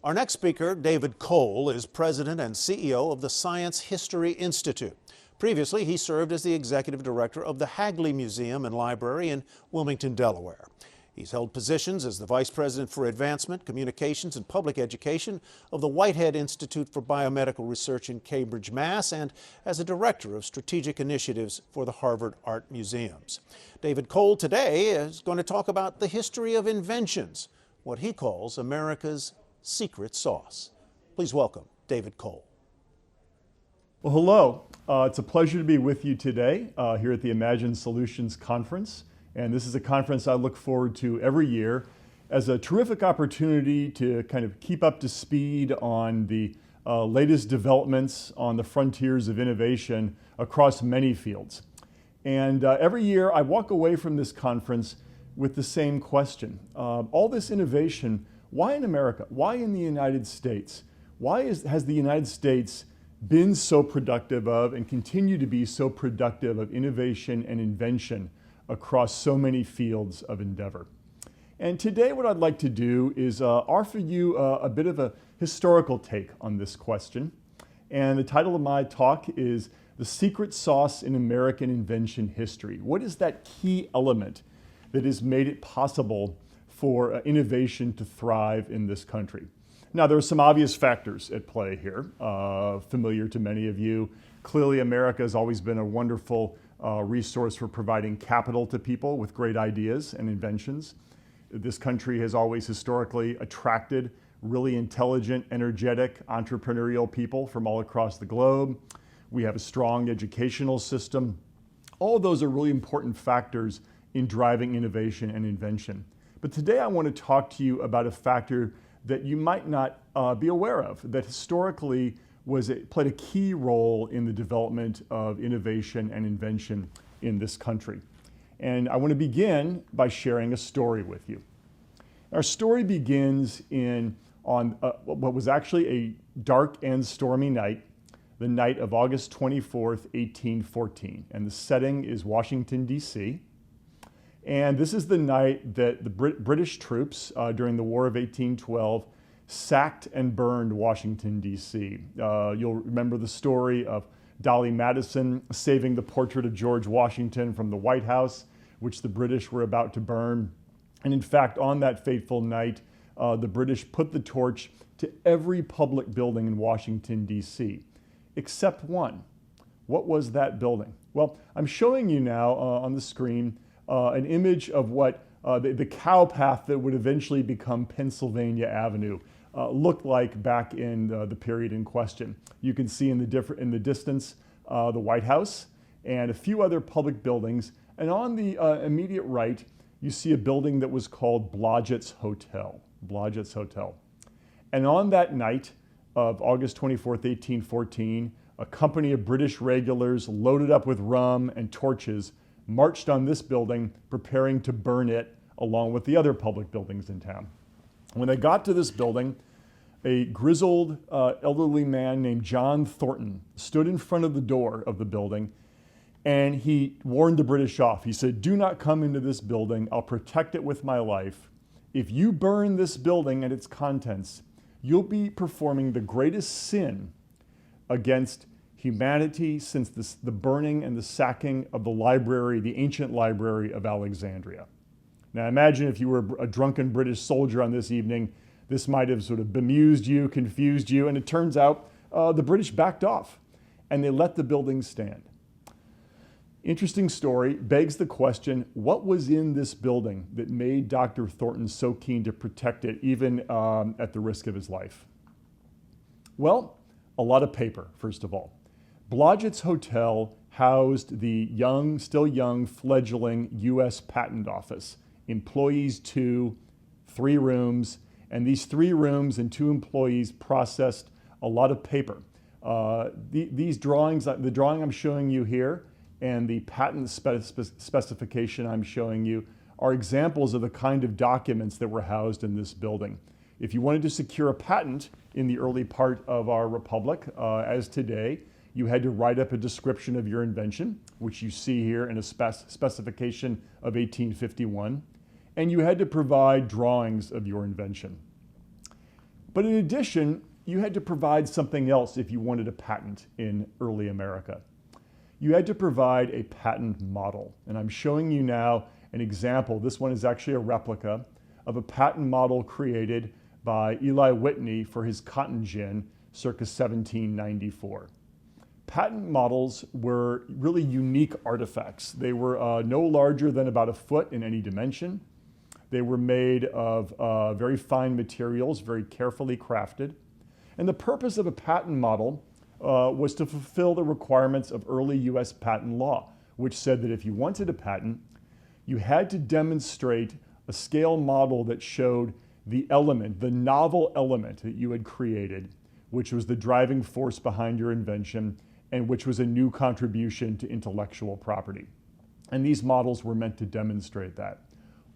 Our next speaker, David Cole, is president and CEO of the Science History Institute. Previously, he served as the executive director of the Hagley Museum and Library in Wilmington, Delaware. He's held positions as the vice president for advancement, communications, and public education of the Whitehead Institute for Biomedical Research in Cambridge, Mass., and as a director of strategic initiatives for the Harvard Art Museums. David Cole today is going to talk about the history of inventions, what he calls America's secret sauce. Please welcome David Cole. Well, hello. It's a pleasure to be with you today here at the Imagine Solutions Conference. And this is a conference I look forward to every year as a terrific opportunity to kind of keep up to speed on the latest developments on the frontiers of innovation across many fields. And every year I walk away from this conference with the same question. All this innovation, why in America? Why in the United States? Why has the United States been so productive of and continue to be so productive of innovation and invention across so many fields of endeavor? And today what I'd like to do is offer you a bit of a historical take on this question. And the title of my talk is The Secret Sauce in American Invention History. What is that key element that has made it possible for innovation to thrive in this country? Now, there are some obvious factors at play here, familiar to many of you. Clearly, America has always been a wonderful resource for providing capital to people with great ideas and inventions. This country has always historically attracted really intelligent, energetic, entrepreneurial people from all across the globe. We have a strong educational system. All of those are really important factors in driving innovation and invention. But today I want to talk to you about a factor that you might not be aware of, that historically played a key role in the development of innovation and invention in this country. And I want to begin by sharing a story with you. Our story begins on what was actually a dark and stormy night, the night of August 24th, 1814. And the setting is Washington, D.C. And this is the night that the British troops during the War of 1812 sacked and burned Washington, D.C. You'll remember the story of Dolly Madison saving the portrait of George Washington from the White House, which the British were about to burn. And in fact, on that fateful night, the British put the torch to every public building in Washington, D.C., except one. What was that building? Well, I'm showing you now on the screen an image of what the cow path that would eventually become Pennsylvania Avenue looked like back in the period in question. You can see in the distance the White House and a few other public buildings. And on the immediate right, you see a building that was called Blodgett's Hotel. Blodgett's Hotel. And on that night of August 24th, 1814, a company of British regulars loaded up with rum and torches marched on this building, preparing to burn it along with the other public buildings in town. When they got to this building, a grizzled elderly man named John Thornton stood in front of the door of the building, and he warned the British off. He said, "Do not come into this building. I'll protect it with my life. If you burn this building and its contents, you'll be performing the greatest sin against humanity since the burning and the sacking of the library, the ancient library of Alexandria." Now imagine if you were a drunken British soldier on this evening, this might have sort of bemused you, confused you, and it turns out the British backed off and they let the building stand. Interesting story, begs the question, what was in this building that made Dr. Thornton so keen to protect it, even at the risk of his life? Well, a lot of paper, first of all. Blodgett's Hotel housed the still young, fledgling U.S. Patent Office. Employees 2, 3 rooms, and these 3 rooms and 2 employees processed a lot of paper. These drawings, the drawing I'm showing you here and the patent specification I'm showing you are examples of the kind of documents that were housed in this building. If you wanted to secure a patent in the early part of our republic, as today, you had to write up a description of your invention, which you see here in a specification of 1851, and you had to provide drawings of your invention. But in addition, you had to provide something else if you wanted a patent in early America. You had to provide a patent model. And I'm showing you now an example. This one is actually a replica of a patent model created by Eli Whitney for his cotton gin circa 1794. Patent models were really unique artifacts. They were no larger than about a foot in any dimension. They were made of very fine materials, very carefully crafted. And the purpose of a patent model was to fulfill the requirements of early US patent law, which said that if you wanted a patent, you had to demonstrate a scale model that showed the element, the novel element that you had created, which was the driving force behind your invention and which was a new contribution to intellectual property. And these models were meant to demonstrate that.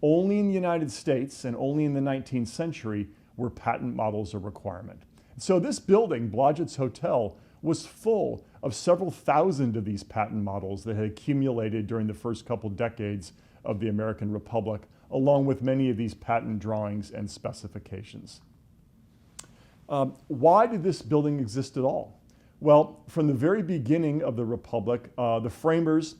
Only in the United States and only in the 19th century were patent models a requirement. So this building, Blodgett's Hotel, was full of several thousand of these patent models that had accumulated during the first couple decades of the American Republic, along with many of these patent drawings and specifications. Why did this building exist at all? Well, from the very beginning of the Republic, the framers,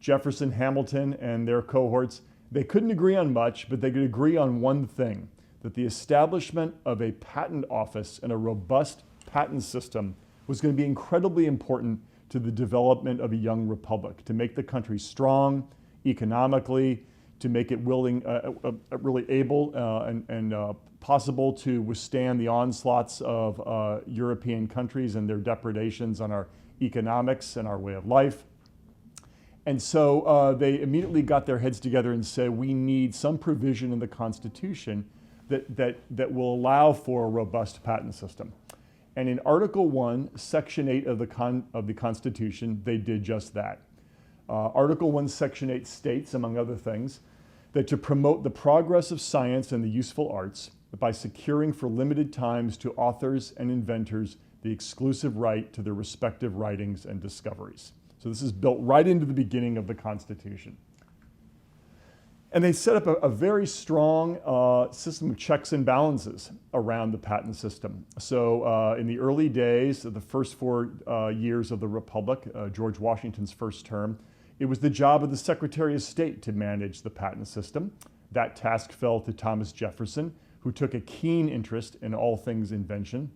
Jefferson, Hamilton, and their cohorts, they couldn't agree on much, but they could agree on one thing, that the establishment of a patent office and a robust patent system was going to be incredibly important to the development of a young republic, to make the country strong economically, to make it really able and possible to withstand the onslaughts of European countries and their depredations on our economics and our way of life. And so they immediately got their heads together and said, we need some provision in the Constitution that will allow for a robust patent system. And in Article 1, Section 8 of the Constitution, they did just that. Article 1, Section 8 states, among other things, that to promote the progress of science and the useful arts by securing for limited times to authors and inventors the exclusive right to their respective writings and discoveries. So this is built right into the beginning of the Constitution. And they set up a very strong system of checks and balances around the patent system. So in the early days of the first 4 years of the Republic, George Washington's first term, it was the job of the Secretary of State to manage the patent system. That task fell to Thomas Jefferson, who took a keen interest in all things invention.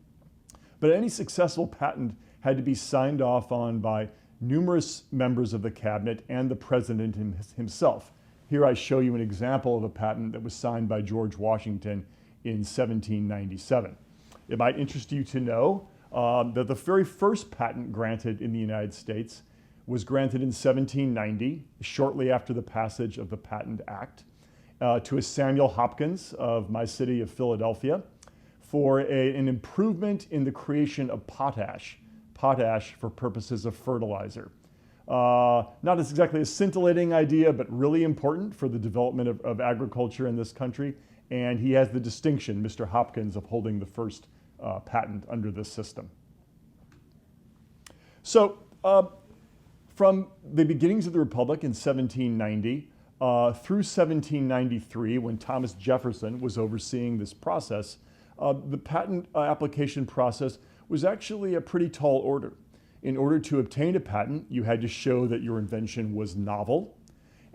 But any successful patent had to be signed off on by numerous members of the cabinet and the president himself. Here I show you an example of a patent that was signed by George Washington in 1797. It might interest you to know that the very first patent granted in the United States was granted in 1790, shortly after the passage of the Patent Act, to a Samuel Hopkins of my city of Philadelphia for an improvement in the creation of potash for purposes of fertilizer. Not as exactly a scintillating idea, but really important for the development of agriculture in this country. And he has the distinction, Mr. Hopkins, of holding the first patent under this system. So from the beginnings of the Republic in 1790 through 1793, when Thomas Jefferson was overseeing this process, the patent application process was actually a pretty tall order. In order to obtain a patent, you had to show that your invention was novel,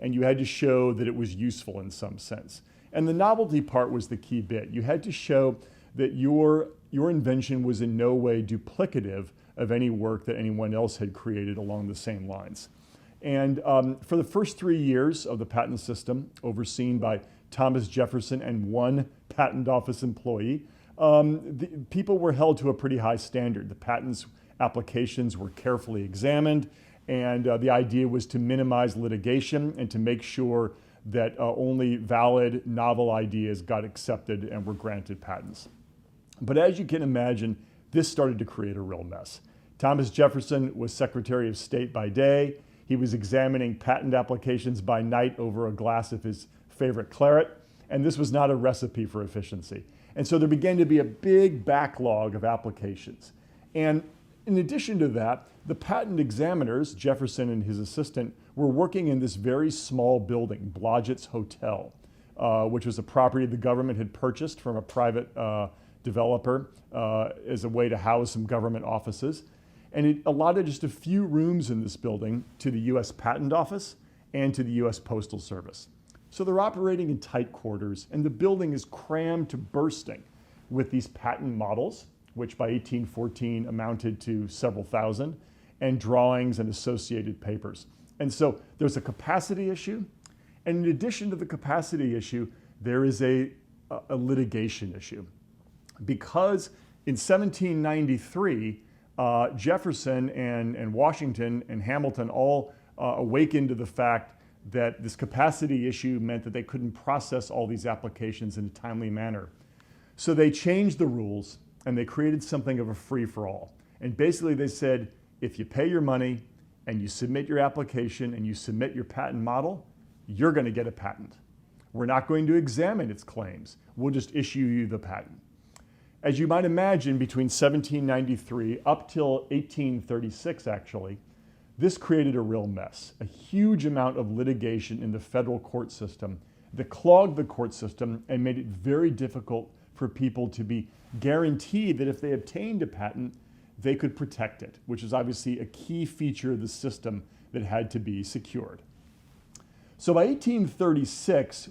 and you had to show that it was useful in some sense. And the novelty part was the key bit. You had to show that your invention was in no way duplicative of any work that anyone else had created along the same lines. And for the first 3 years of the patent system, overseen by Thomas Jefferson and one patent office employee, people were held to a pretty high standard. The patents applications were carefully examined, and the idea was to minimize litigation and to make sure that only valid, novel ideas got accepted and were granted patents. But as you can imagine, this started to create a real mess. Thomas Jefferson was Secretary of State by day. He was examining patent applications by night over a glass of his favorite claret, and this was not a recipe for efficiency. And so there began to be a big backlog of applications. And in addition to that, the patent examiners, Jefferson and his assistant, were working in this very small building, Blodgett's Hotel, which was a property the government had purchased from a private developer as a way to house some government offices. And it allotted just a few rooms in this building to the US Patent Office and to the US Postal Service. So they're operating in tight quarters, and the building is crammed to bursting with these patent models, which by 1814 amounted to several thousand, and drawings and associated papers. And so there's a capacity issue, and in addition to the capacity issue, there is a litigation issue. Because in 1793, Jefferson and Washington and Hamilton all awakened to the fact that this capacity issue meant that they couldn't process all these applications in a timely manner. So they changed the rules and they created something of a free-for-all. And basically they said, if you pay your money and you submit your application and you submit your patent model, you're going to get a patent. We're not going to examine its claims. We'll just issue you the patent. As you might imagine, between 1793 up till 1836, actually, this created a real mess, a huge amount of litigation in the federal court system that clogged the court system and made it very difficult for people to be guaranteed that if they obtained a patent, they could protect it, which is obviously a key feature of the system that had to be secured. So by 1836,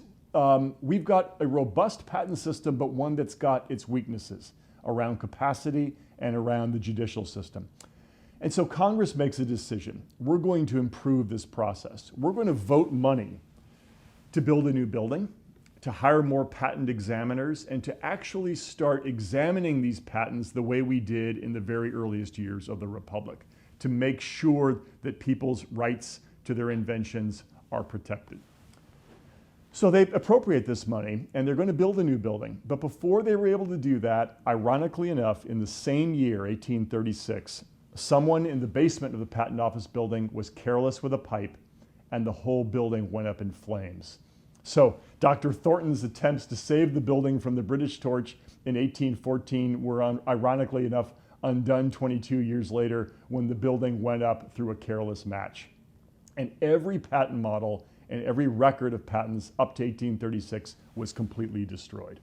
we've got a robust patent system, but one that's got its weaknesses around capacity and around the judicial system. And so Congress makes a decision. We're going to improve this process. We're going to vote money to build a new building, to hire more patent examiners, and to actually start examining these patents the way we did in the very earliest years of the Republic, to make sure that people's rights to their inventions are protected. So they appropriate this money and they're going to build a new building. But before they were able to do that, ironically enough, in the same year, 1836, someone in the basement of the Patent Office building was careless with a pipe and the whole building went up in flames. So Dr. Thornton's attempts to save the building from the British torch in 1814 were, ironically enough, undone 22 years later when the building went up through a careless match. And every patent model and every record of patents up to 1836 was completely destroyed.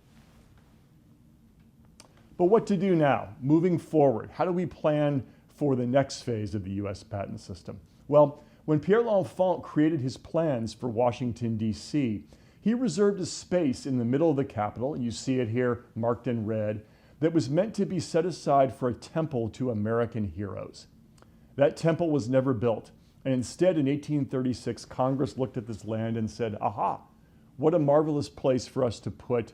But what to do now, moving forward? How do we plan for the next phase of the US patent system? Well, when Pierre L'Enfant created his plans for Washington, D.C., he reserved a space in the middle of the Capitol, and you see it here marked in red, that was meant to be set aside for a temple to American heroes. That temple was never built. And instead, in 1836, Congress looked at this land and said, aha, what a marvelous place for us to put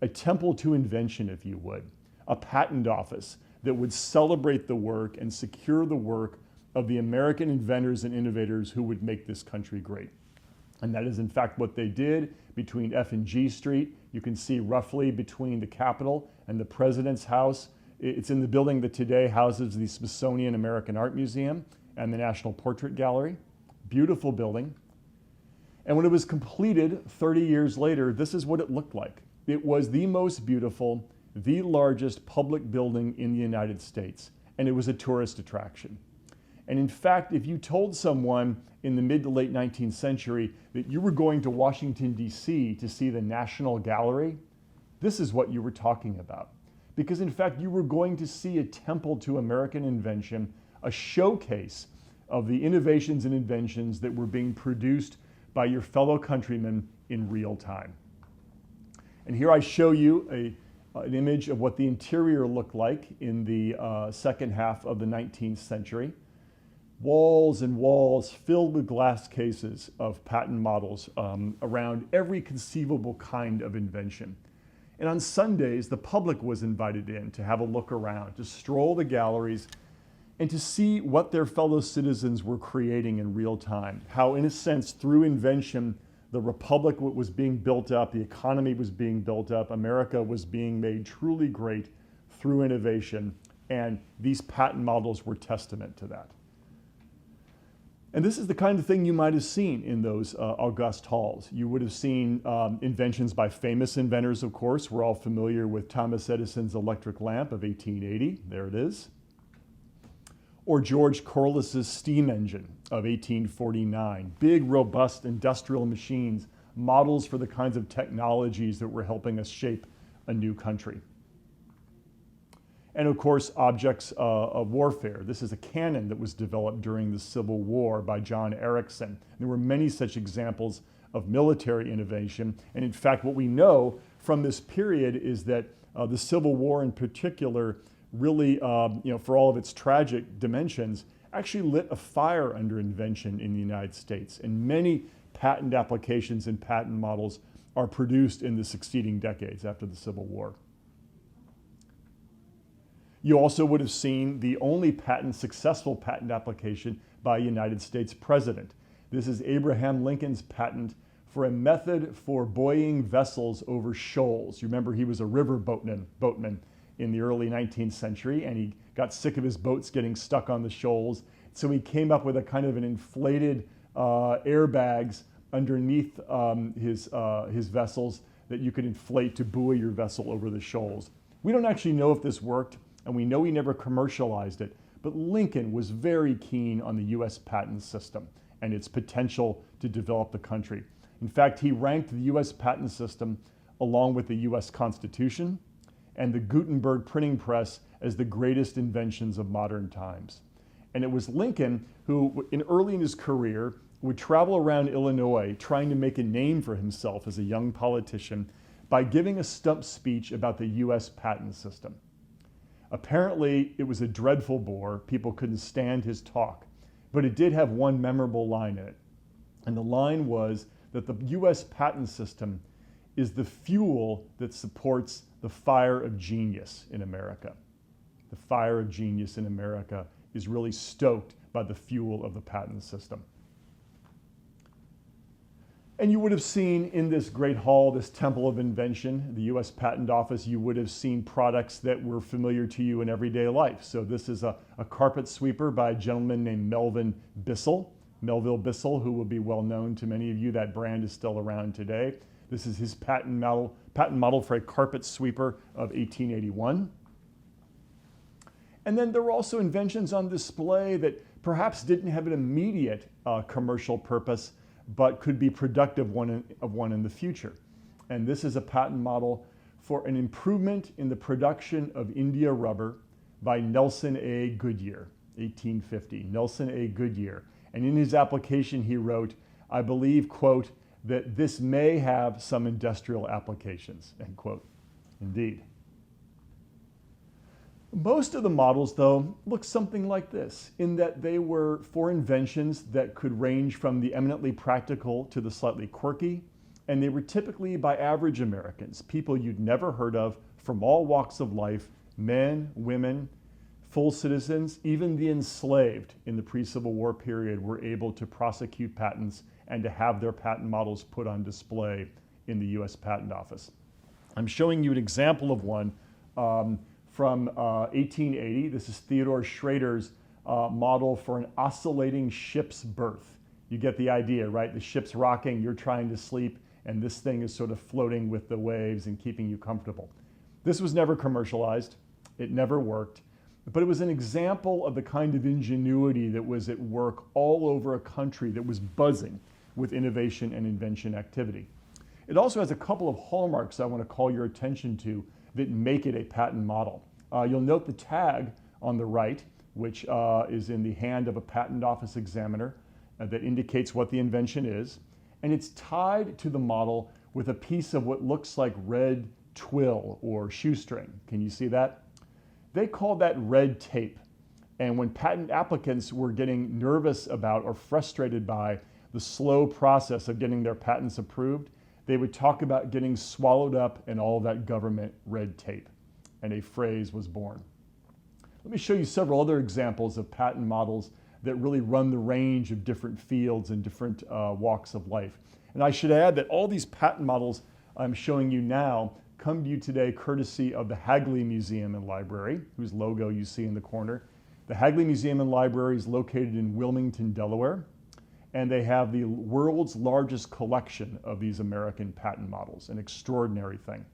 a temple to invention, if you would, a patent office that would celebrate the work and secure the work of the American inventors and innovators who would make this country great. And that is in fact what they did between F and G Street. You can see roughly between the Capitol and the President's house. It's in the building that today houses the Smithsonian American Art Museum and the National Portrait Gallery. Beautiful building. And when it was completed 30 years later, this is what it looked like. It was the most beautiful, the largest public building in the United States, and it was a tourist attraction. And in fact, if you told someone in the mid to late 19th century that you were going to Washington, D.C. to see the National Gallery, this is what you were talking about. Because in fact, you were going to see a temple to American invention, a showcase of the innovations and inventions that were being produced by your fellow countrymen in real time. And here I show you an image of what the interior looked like in the second half of the 19th century. Walls and walls filled with glass cases of patent models around every conceivable kind of invention. And on Sundays, the public was invited in to have a look around, to stroll the galleries, and to see what their fellow citizens were creating in real time. How, in a sense, through invention, the republic was being built up, the economy was being built up, America was being made truly great through innovation, and these patent models were testament to that. And this is the kind of thing you might have seen in those august halls. You would have seen inventions by famous inventors, of course. We're all familiar with Thomas Edison's electric lamp of 1880. There it is. Or George Corliss's steam engine of 1849. Big, robust industrial machines, models for the kinds of technologies that were helping us shape a new country. And of course, objects of warfare. This is a cannon that was developed during the Civil War by John Erickson. There were many such examples of military innovation. And in fact, what we know from this period is that the Civil War in particular really, for all of its tragic dimensions, actually lit a fire under invention in the United States. And many patent applications and patent models are produced in the succeeding decades after the Civil War. You also would have seen the only successful patent application by a United States president. This is Abraham Lincoln's patent for a method for buoying vessels over shoals. You remember he was a river boatman in the early 19th century, and he got sick of his boats getting stuck on the shoals. So he came up with a kind of an inflated airbags underneath his vessels that you could inflate to buoy your vessel over the shoals. We don't actually know if this worked, and we know he never commercialized it, but Lincoln was very keen on the US patent system and its potential to develop the country. In fact, he ranked the US patent system along with the US Constitution and the Gutenberg printing press as the greatest inventions of modern times. And it was Lincoln who, early in his career, would travel around Illinois trying to make a name for himself as a young politician by giving a stump speech about the US patent system. Apparently, it was a dreadful bore. People couldn't stand his talk, but it did have one memorable line in it. And the line was that the US patent system is the fuel that supports the fire of genius in America. The fire of genius in America is really stoked by the fuel of the patent system. And you would have seen in this great hall, this temple of invention, the US Patent Office, you would have seen products that were familiar to you in everyday life. So this is a carpet sweeper by a gentleman named Melville Bissell, who will be well known to many of you. That brand is still around today. This is his patent model for a carpet sweeper of 1881. And then there were also inventions on display that perhaps didn't have an immediate commercial purpose, but could be productive of one in the future. And this is a patent model for an improvement in the production of India rubber by Nelson A. Goodyear, 1850, Nelson A. Goodyear. And in his application, he wrote, I believe, quote, that this may have some industrial applications, end quote. Indeed. Most of the models, though, look something like this, in that they were for inventions that could range from the eminently practical to the slightly quirky, and they were typically by average Americans, people you'd never heard of from all walks of life, men, women, full citizens, even the enslaved in the pre-Civil War period were able to prosecute patents and to have their patent models put on display in the US Patent Office. I'm showing you an example of one from 1880. This is Theodore Schrader's model for an oscillating ship's berth. You get the idea, right? The ship's rocking, you're trying to sleep, and this thing is sort of floating with the waves and keeping you comfortable. This was never commercialized. It never worked. But it was an example of the kind of ingenuity that was at work all over a country that was buzzing with innovation and invention activity. It also has a couple of hallmarks I want to call your attention to that make it a patent model. You'll note the tag on the right, which is in the hand of a patent office examiner that indicates what the invention is. And it's tied to the model with a piece of what looks like red twill or shoestring. Can you see that? They call that red tape. And when patent applicants were getting nervous about or frustrated by the slow process of getting their patents approved, they would talk about getting swallowed up in all that government red tape. And a phrase was born. Let me show you several other examples of patent models that really run the range of different fields and different walks of life. And I should add that all these patent models I'm showing you now come to you today courtesy of the Hagley Museum and Library, whose logo you see in the corner. The Hagley Museum and Library is located in Wilmington, Delaware, and they have the world's largest collection of these American patent models, an extraordinary thing.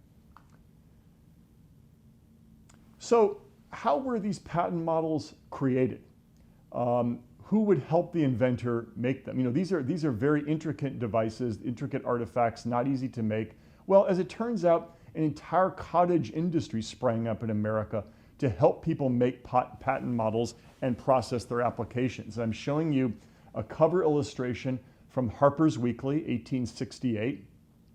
So how were these patent models created? Who would help the inventor make them? You know, these are very intricate devices, intricate artifacts, not easy to make. Well, as it turns out, an entire cottage industry sprang up in America to help people make patent models and process their applications. I'm showing you a cover illustration from Harper's Weekly, 1868.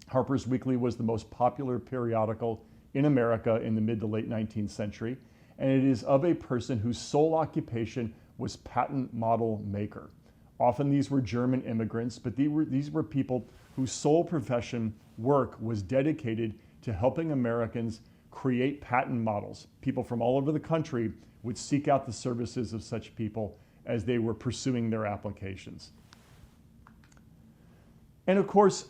Harper's Weekly was the most popular periodical in America in the mid to late 19th century, and it is of a person whose sole occupation was patent model maker. Often these were German immigrants, but these were people whose sole profession work was dedicated to helping Americans create patent models. People from all over the country would seek out the services of such people as they were pursuing their applications. And of course,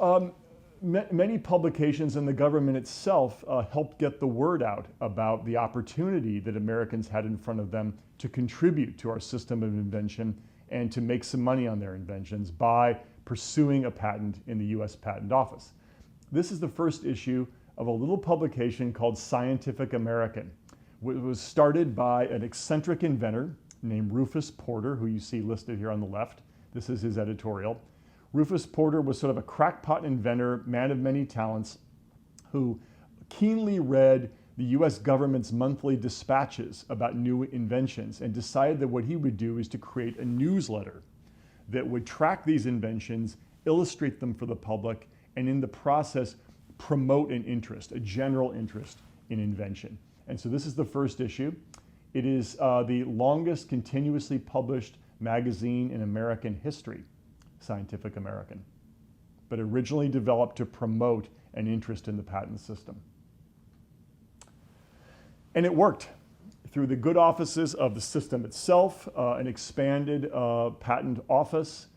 many publications and the government itself helped get the word out about the opportunity that Americans had in front of them to contribute to our system of invention and to make some money on their inventions by pursuing a patent in the US Patent Office. This is the first issue of a little publication called Scientific American. It was started by an eccentric inventor named Rufus Porter, who you see listed here on the left. This is his editorial. Rufus Porter was sort of a crackpot inventor, man of many talents, who keenly read the US government's monthly dispatches about new inventions and decided that what he would do is to create a newsletter that would track these inventions, illustrate them for the public, and in the process promote an interest, a general interest in invention. And so this is the first issue. It is the longest continuously published magazine in American history, Scientific American, but originally developed to promote an interest in the patent system. And it worked. Through the good offices of the system itself, an expanded patent office,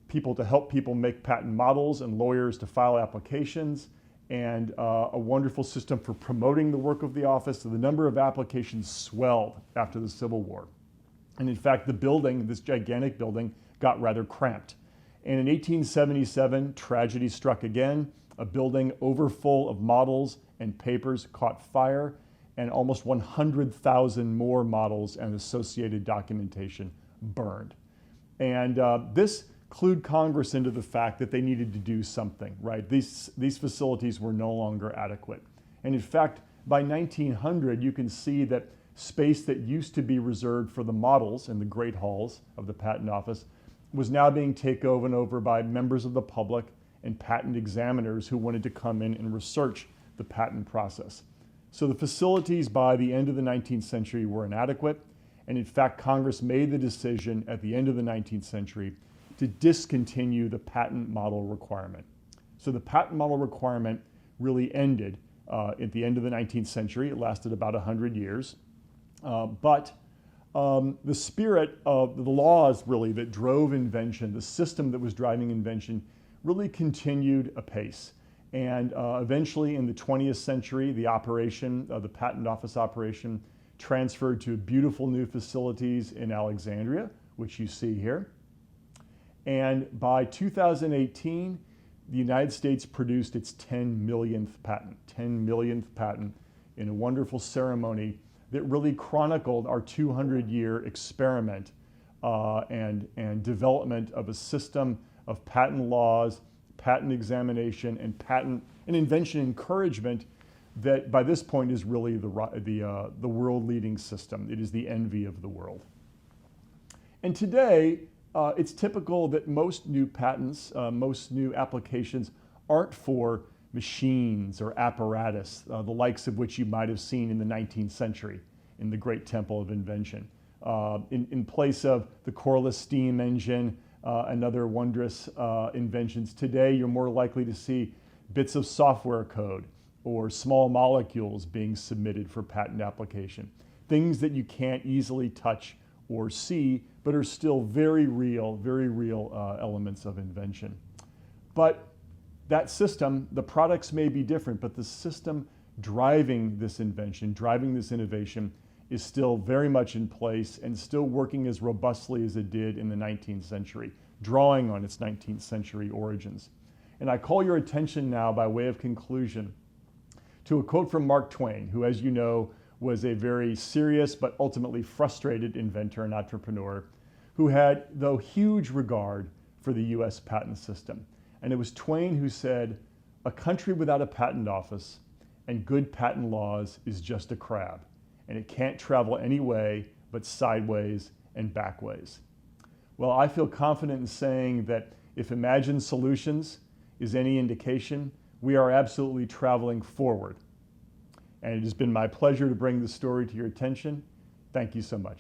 people to help people make patent models and lawyers to file applications, and a wonderful system for promoting the work of the office. So the number of applications swelled after the Civil War. And in fact, the building, this gigantic building, got rather cramped. And in 1877, tragedy struck again. A building overfull of models and papers caught fire, and almost 100,000 more models and associated documentation burned. And this clued Congress into the fact that they needed to do something, right? These facilities were no longer adequate. And in fact, by 1900, you can see that space that used to be reserved for the models in the great halls of the Patent Office was now being taken over by members of the public and patent examiners who wanted to come in and research the patent process. So the facilities by the end of the 19th century were inadequate, and in fact, Congress made the decision at the end of the 19th century to discontinue the patent model requirement. So the patent model requirement really ended at the end of the 19th century. It lasted about 100 years. But the spirit of the laws really that drove invention, the system that was driving invention, really continued apace. And eventually in the 20th century, the operation, the Patent Office operation, transferred to beautiful new facilities in Alexandria, which you see here. And by 2018, the United States produced its 10 millionth patent in a wonderful ceremony that really chronicled our 200-year experiment and development of a system of patent laws, patent examination, and invention encouragement that by this point is really the world-leading system. It is the envy of the world. And today, it's typical that most new patents, most new applications aren't for machines or apparatus, the likes of which you might have seen in the 19th century in the Great Temple of Invention. In place of the Corliss steam engine and other wondrous inventions, today you're more likely to see bits of software code or small molecules being submitted for patent application. Things that you can't easily touch or see, but are still very real elements of invention. But that system, the products may be different, but the system driving this invention, driving this innovation, is still very much in place and still working as robustly as it did in the 19th century, drawing on its 19th century origins. And I call your attention now, by way of conclusion, to a quote from Mark Twain, who, as you know, was a very serious but ultimately frustrated inventor and entrepreneur who had, though, huge regard for the US patent system. And it was Twain who said, "A country without a patent office and good patent laws is just a crab, and it can't travel any way but sideways and backways. Well, I feel confident in saying that if Imagine Solutions is any indication, we are absolutely traveling forward. And it has been my pleasure to bring this story to your attention. Thank you so much.